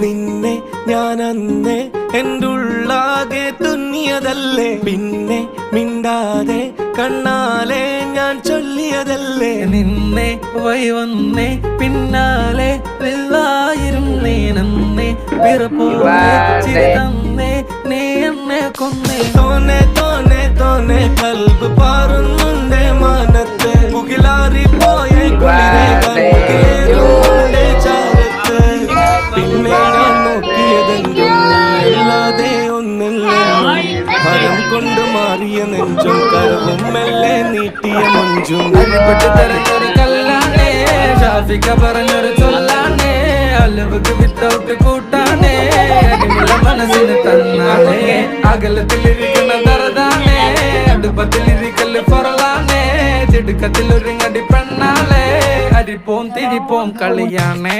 നിന്നെ ഞാൻ അന്നേ എൻ്റെ ഉള്ളാകെ തുന്നിയതല്ലേ, പിന്നെ മിണ്ടാതെ കണ്ണാലെ ഞാൻ ചൊല്ലിയതല്ലേ. നിന്നെ വന്നേ പിന്നാലെ വെള്ളായിരുന്നേ നന്നേ പിറപ്പോന്നേ ചിരി തന്നേ നീ എന്നെ കൊന്നേ. തോനെ തോനെ തോനെ കൽബ് പാറുന്നുണ്ട് മാനത്ത്, മുകിലാറി പോയ കുളിരേറുന്നുണ്ട് ചാരത്ത്. പിന്നെ ഞാൻ നോക്കിയതെന്തും അല്ലാതെ ഒന്നില്ല, ഹരം കൊണ്ട് മാറിയ നെഞ്ചും കരവും മെല്ലെ നീട്ടിയ മഞ്ചും. അരിപ്പെട്ട് തെരഞ്ഞൊരു കല്ലാണേ, ഷാഫിക്ക പറഞ്ഞൊരു ചൊല്ലാണേ, അലവുക്ക് വിത്തൗട്ട് കൂട്ടാണേ, അടിമുള്ള മനസ്സിന് തന്നാണേ. അകലത്തിലിരിക്കുന്ന ദറദാണേ, അടുപ്പത്തിലിരിക്കല് പൊറലാണേ, തിടുക്കത്തിലൊരുങ്ങടി പെണ്ണാളേ, അരിപ്പോം തിരിപ്പോം കളിയാണേ.